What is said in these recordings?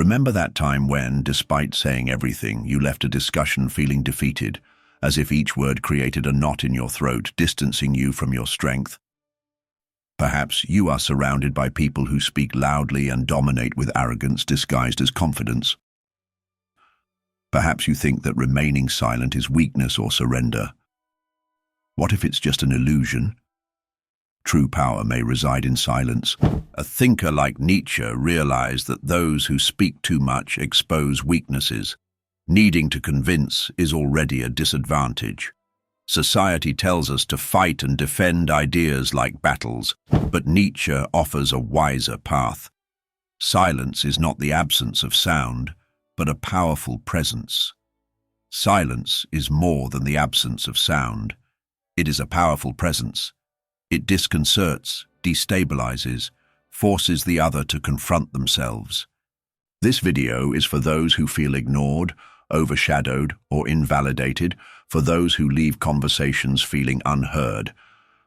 Remember that time when, despite saying everything, you left a discussion feeling defeated, as if each word created a knot in your throat, distancing you from your strength? Perhaps you are surrounded by people who speak loudly and dominate with arrogance disguised as confidence. Perhaps you think that remaining silent is weakness or surrender. What if it's just an illusion? True power may reside in silence. A thinker like Nietzsche realized that those who speak too much expose weaknesses. Needing to convince is already a disadvantage. Society tells us to fight and defend ideas like battles, but Nietzsche offers a wiser path. Silence is not the absence of sound, but a powerful presence. Silence is more than the absence of sound. It is a powerful presence. It disconcerts, destabilizes, forces the other to confront themselves. This video is for those who feel ignored, overshadowed, or invalidated, for those who leave conversations feeling unheard,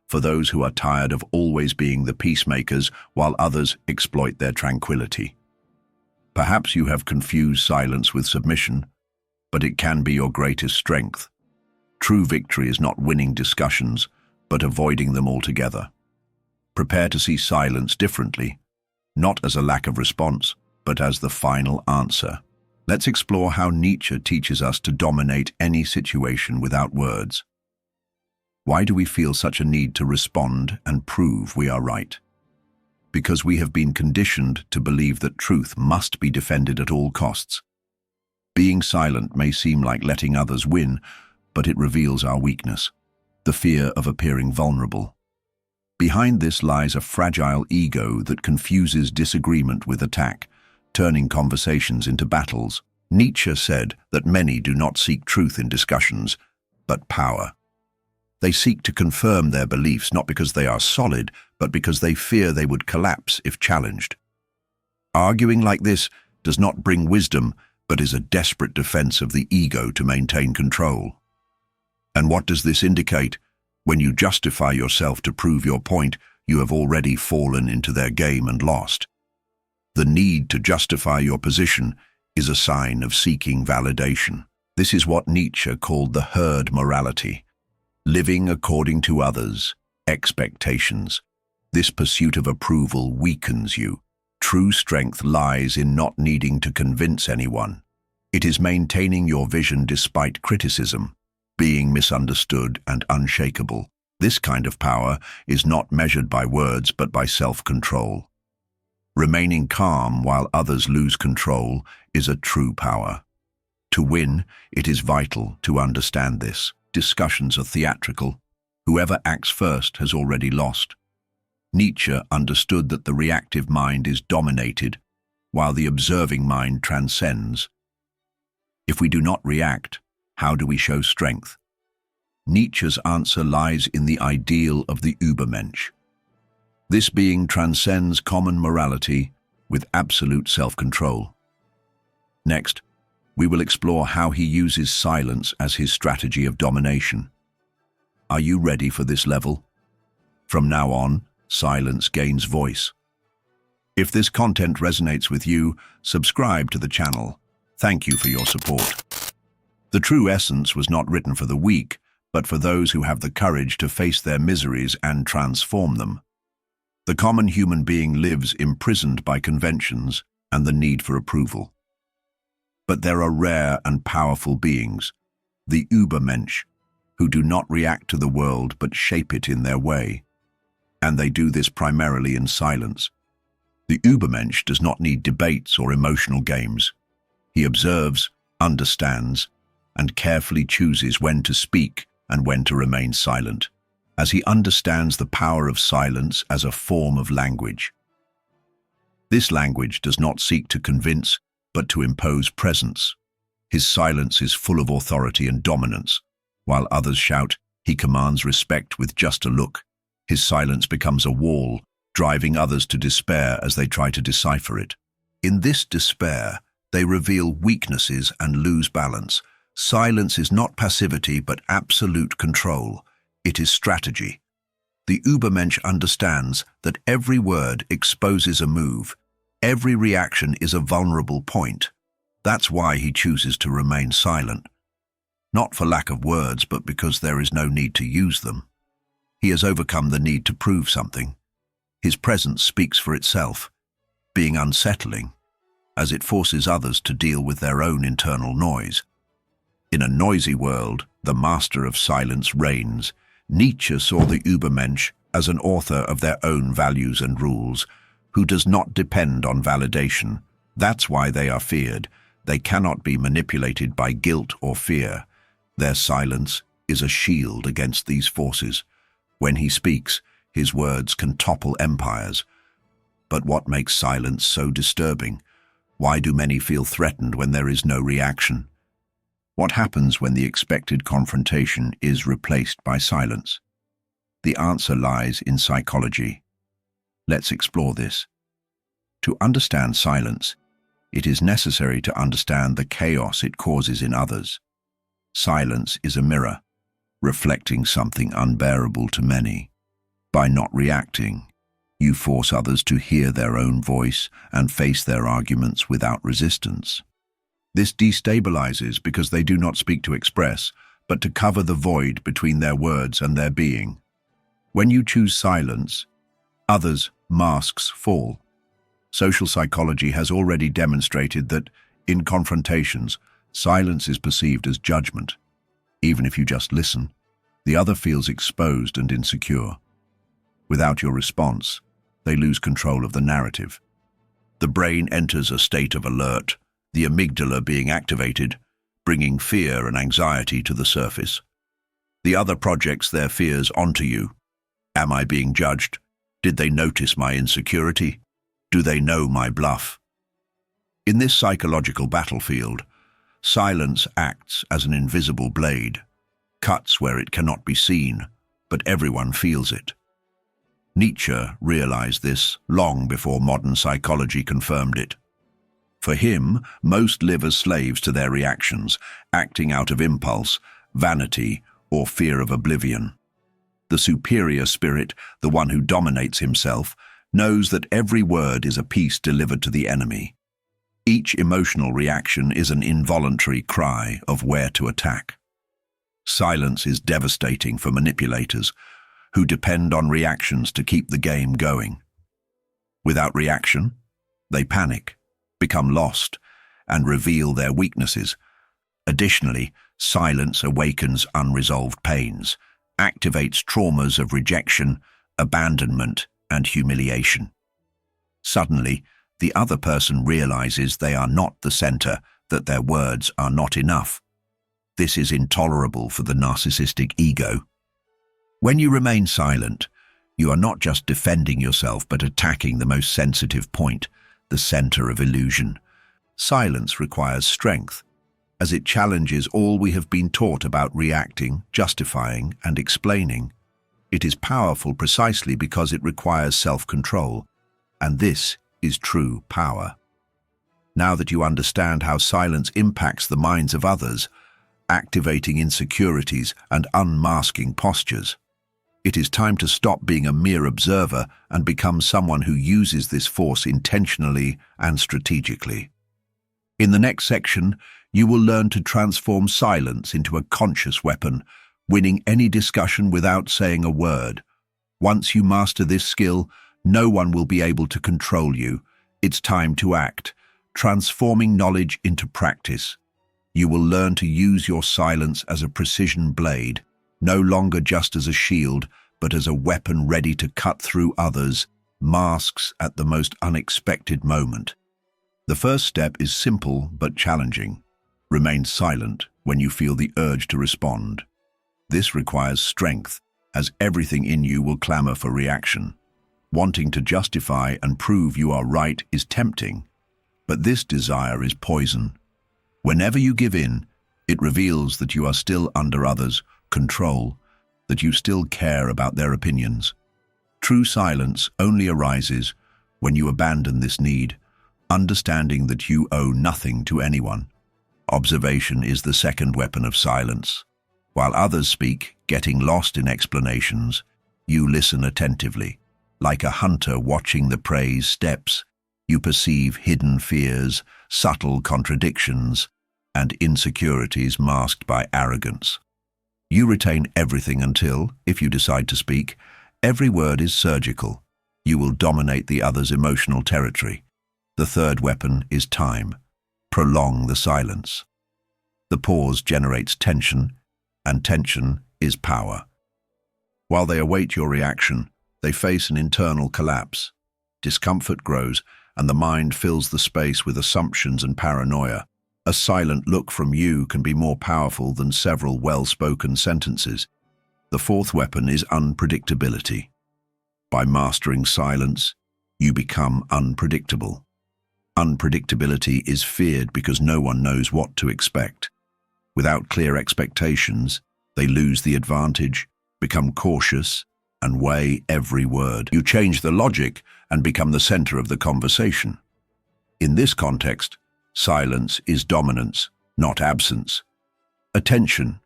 for those who are tired of always being the peacemakers while others exploit their tranquility. Perhaps you have confused silence with submission, but it can be your greatest strength. True victory is not winning discussions, but avoiding them altogether. Prepare to see silence differently, not as a lack of response, but as the final answer. Let's explore how Nietzsche teaches us to dominate any situation without words. Why do we feel such a need to respond and prove we are right? Because we have been conditioned to believe that truth must be defended at all costs. Being silent may seem like letting others win, but it reveals our weakness, the fear of appearing vulnerable. Behind this lies a fragile ego that confuses disagreement with attack, turning conversations into battles. Nietzsche said that many do not seek truth in discussions, but power. They seek to confirm their beliefs not because they are solid, but because they fear they would collapse if challenged. Arguing like this does not bring wisdom, but is a desperate defense of the ego to maintain control. And what does this indicate? When you justify yourself to prove your point, you have already fallen into their game and lost. The need to justify your position is a sign of seeking validation. This is what Nietzsche called the herd morality. Living according to others' expectations. This pursuit of approval weakens you. True strength lies in not needing to convince anyone. It is maintaining your vision despite criticism, being misunderstood and unshakable. This kind of power is not measured by words but by self-control. Remaining calm while others lose control is a true power. To win, it is vital to understand this. Discussions are theatrical. Whoever acts first has already lost. Nietzsche understood that the reactive mind is dominated, while the observing mind transcends. If we do not react, how do we show strength? Nietzsche's answer lies in the ideal of the Übermensch. This being transcends common morality with absolute self-control. Next, we will explore how he uses silence as his strategy of domination. Are you ready for this level? From now on, silence gains voice. If this content resonates with you, subscribe to the channel. Thank you for your support. The true essence was not written for the weak, but for those who have the courage to face their miseries and transform them. The common human being lives imprisoned by conventions and the need for approval. But there are rare and powerful beings, the Übermensch, who do not react to the world but shape it in their way. And they do this primarily in silence. The Übermensch does not need debates or emotional games. He observes, understands, and carefully chooses when to speak and when to remain silent, as he understands the power of silence as a form of language. This language does not seek to convince, but to impose presence. His silence is full of authority and dominance. While others shout, he commands respect with just a look. His silence becomes a wall, driving others to despair as they try to decipher it. In this despair, they reveal weaknesses and lose balance. Silence is not passivity, but absolute control. It is strategy. The Übermensch understands that every word exposes a move. Every reaction is a vulnerable point. That's why he chooses to remain silent. Not for lack of words, but because there is no need to use them. He has overcome the need to prove something. His presence speaks for itself, being unsettling, as it forces others to deal with their own internal noise. In a noisy world, the master of silence reigns. Nietzsche saw the Übermensch as an author of their own values and rules, who does not depend on validation. That's why they are feared. They cannot be manipulated by guilt or fear. Their silence is a shield against these forces. When he speaks, his words can topple empires. But what makes silence so disturbing? Why do many feel threatened when there is no reaction? What happens when the expected confrontation is replaced by silence? The answer lies in psychology. Let's explore this. To understand silence, it is necessary to understand the chaos it causes in others. Silence is a mirror, reflecting something unbearable to many. By not reacting, you force others to hear their own voice and face their arguments without resistance. This destabilizes because they do not speak to express, but to cover the void between their words and their being. When you choose silence, others' masks fall. Social psychology has already demonstrated that, in confrontations, silence is perceived as judgment. Even if you just listen, the other feels exposed and insecure. Without your response, they lose control of the narrative. The brain enters a state of alert, the amygdala being activated, bringing fear and anxiety to the surface. The other projects their fears onto you. Am I being judged? Did they notice my insecurity? Do they know my bluff? In this psychological battlefield, silence acts as an invisible blade, cuts where it cannot be seen, but everyone feels it. Nietzsche realized this long before modern psychology confirmed it. For him, most live as slaves to their reactions, acting out of impulse, vanity, or fear of oblivion. The superior spirit, the one who dominates himself, knows that every word is a piece delivered to the enemy. Each emotional reaction is an involuntary cry of where to attack. Silence is devastating for manipulators, who depend on reactions to keep the game going. Without reaction, they panic, become lost, and reveal their weaknesses. Additionally, silence awakens unresolved pains, activates traumas of rejection, abandonment, and humiliation. Suddenly, the other person realizes they are not the center, that their words are not enough. This is intolerable for the narcissistic ego. When you remain silent, you are not just defending yourself but attacking the most sensitive point, the center of illusion. Silence requires strength, as it challenges all we have been taught about reacting, justifying, and explaining. It is powerful precisely because it requires self-control, and this is true power. Now that you understand how silence impacts the minds of others, activating insecurities and unmasking postures, it is time to stop being a mere observer and become someone who uses this force intentionally and strategically. In the next section, you will learn to transform silence into a conscious weapon, winning any discussion without saying a word. Once you master this skill, no one will be able to control you. It's time to act, transforming knowledge into practice. You will learn to use your silence as a precision blade, no longer just as a shield, but as a weapon ready to cut through others' masks at the most unexpected moment. The first step is simple but challenging. Remain silent when you feel the urge to respond. This requires strength, as everything in you will clamor for reaction. Wanting to justify and prove you are right is tempting, but this desire is poison. Whenever you give in, it reveals that you are still under others' control, that you still care about their opinions. True silence only arises when you abandon this need, understanding that you owe nothing to anyone. Observation is the second weapon of silence. While others speak, getting lost in explanations, you listen attentively, like a hunter watching the prey's steps. You perceive hidden fears, subtle contradictions, and insecurities masked by arrogance. You retain everything until, if you decide to speak, every word is surgical. You will dominate the other's emotional territory. The third weapon is time. Prolong the silence. The pause generates tension, and tension is power. While they await your reaction, they face an internal collapse. Discomfort grows, and the mind fills the space with assumptions and paranoia. A silent look from you can be more powerful than several well-spoken sentences. The fourth weapon is unpredictability. By mastering silence, you become unpredictable. Unpredictability is feared because no one knows what to expect. Without clear expectations, they lose the advantage, become cautious, and weigh every word. You change the logic and become the center of the conversation. In this context, silence is dominance, not absence. Attention.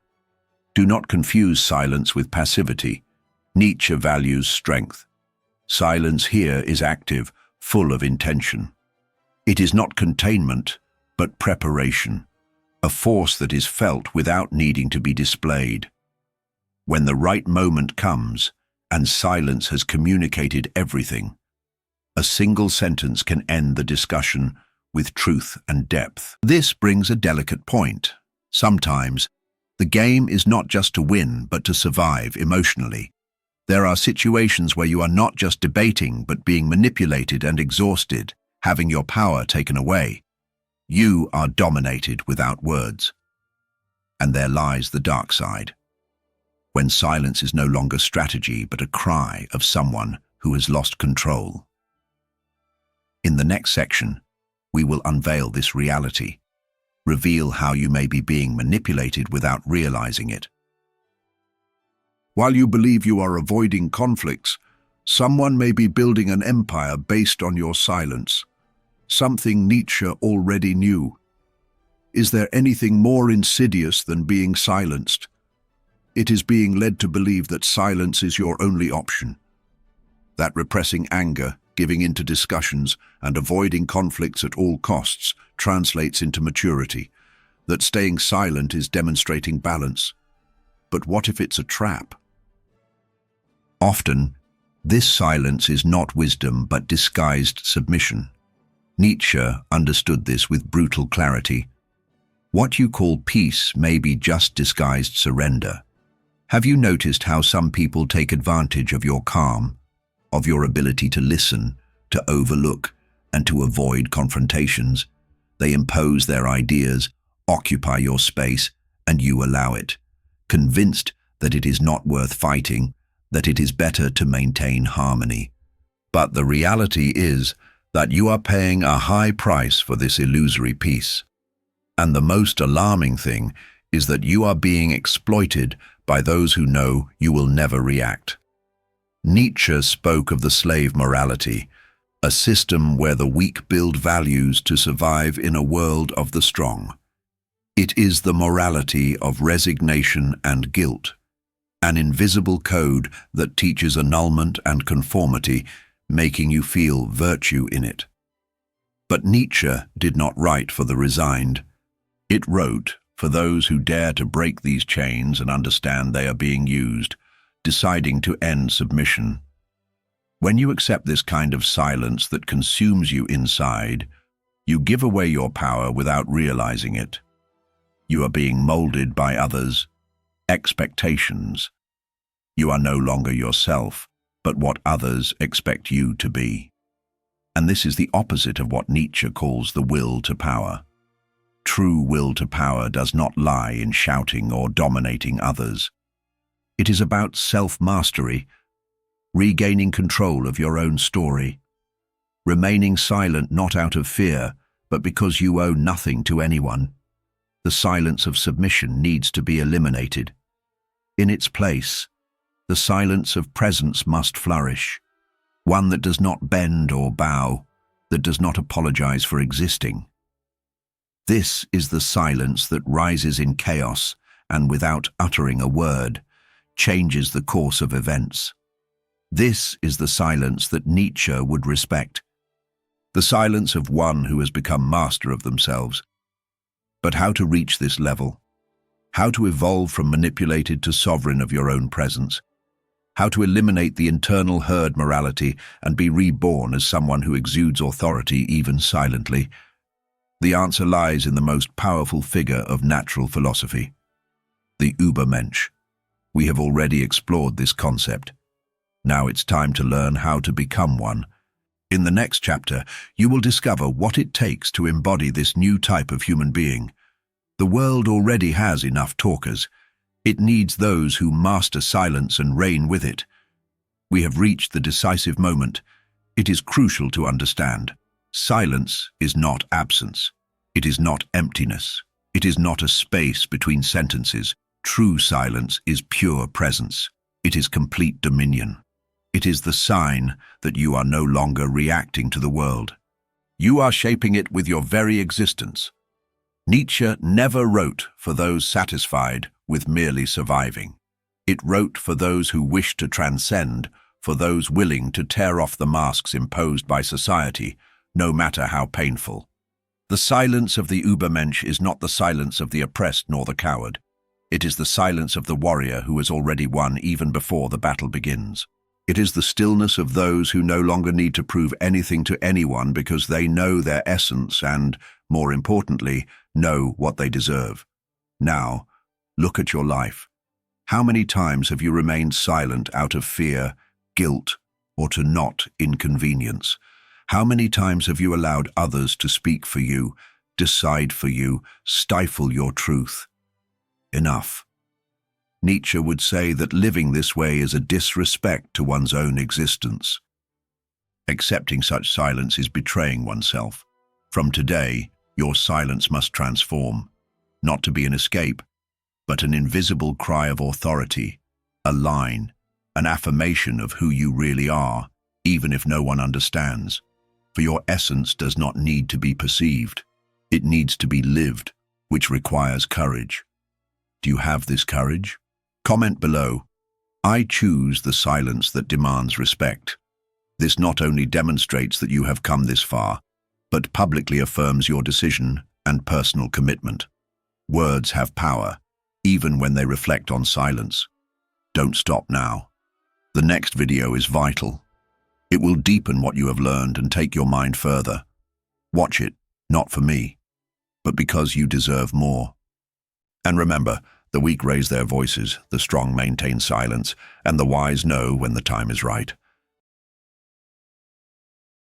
Do not confuse silence with passivity. Nietzsche values strength. Silence here is active, full of intention. It is not containment, but preparation, a force that is felt without needing to be displayed. When the right moment comes, and silence has communicated everything, a single sentence can end the discussion with truth and depth. This brings a delicate point. Sometimes, the game is not just to win, but to survive emotionally. There are situations where you are not just debating, but being manipulated and exhausted, having your power taken away. You are dominated without words. And there lies the dark side. When silence is no longer strategy, but a cry of someone who has lost control. In the next section, we will unveil this reality, reveal how you may be being manipulated without realizing it. While you believe you are avoiding conflicts, someone may be building an empire based on your silence, something Nietzsche already knew. Is there anything more insidious than being silenced? It is being led to believe that silence is your only option, that repressing anger, giving into discussions, and avoiding conflicts at all costs translates into maturity, that staying silent is demonstrating balance. But what if it's a trap? Often, this silence is not wisdom but disguised submission. Nietzsche understood this with brutal clarity. What you call peace may be just disguised surrender. Have you noticed how some people take advantage of your calm, of your ability to listen, to overlook, and to avoid confrontations? They impose their ideas, occupy your space, and you allow it, convinced that it is not worth fighting, that it is better to maintain harmony. But the reality is that you are paying a high price for this illusory peace. And the most alarming thing is that you are being exploited by those who know you will never react. Nietzsche spoke of the slave morality, a system where the weak build values to survive in a world of the strong. It is the morality of resignation and guilt, an invisible code that teaches annulment and conformity, making you feel virtue in it. But Nietzsche did not write for the resigned. It wrote for those who dare to break these chains and understand they are being used, deciding to end submission. When you accept this kind of silence that consumes you inside, you give away your power without realizing it. You are being molded by others' expectations. You are no longer yourself, but what others expect you to be. And this is the opposite of what Nietzsche calls the will to power. True will to power does not lie in shouting or dominating others. It is about self-mastery, regaining control of your own story, remaining silent not out of fear, but because you owe nothing to anyone. The silence of submission needs to be eliminated. In its place, the silence of presence must flourish, one that does not bend or bow, that does not apologize for existing. This is the silence that rises in chaos and, without uttering a word, changes the course of events. This is the silence that Nietzsche would respect. the silence of one who has become master of themselves. But how to reach this level? How to evolve from manipulated to sovereign of your own presence? How to eliminate the internal herd morality and be reborn as someone who exudes authority even silently? The answer lies in the most powerful figure of natural philosophy, the Übermensch. We have already explored this concept. Now it's time to learn how to become one. In the next chapter, you will discover what it takes to embody this new type of human being. The world already has enough talkers. It needs those who master silence and reign with it. We have reached the decisive moment. It is crucial to understand. Silence is not absence. It is not emptiness. It is not a space between sentences. True silence is pure presence. It is complete dominion. It is the sign that you are no longer reacting to the world. You are shaping it with your very existence. Nietzsche never wrote for those satisfied with merely surviving. It wrote for those who wish to transcend, for those willing to tear off the masks imposed by society, no matter how painful. The silence of the Übermensch is not the silence of the oppressed nor the coward. It is the silence of the warrior who has already won even before the battle begins. It is the stillness of those who no longer need to prove anything to anyone because they know their essence and, more importantly, know what they deserve. Now, look at your life. How many times have you remained silent out of fear, guilt, or to not inconvenience? How many times have you allowed others to speak for you, decide for you, stifle your truth? Enough. Nietzsche would say that living this way is a disrespect to one's own existence. Accepting such silence is betraying oneself. From today, your silence must transform, not to be an escape, but an invisible cry of authority, a line, an affirmation of who you really are, even if no one understands. For your essence does not need to be perceived. It needs to be lived, which requires courage. Do you have this courage? Comment below. I choose the silence that demands respect. This not only demonstrates that you have come this far, but publicly affirms your decision and personal commitment. Words have power, even when they reflect on silence. Don't stop now. The next video is vital. It will deepen what you have learned and take your mind further. Watch it, not for me, but because you deserve more. And remember, the weak raise their voices, the strong maintain silence, and the wise know when the time is right.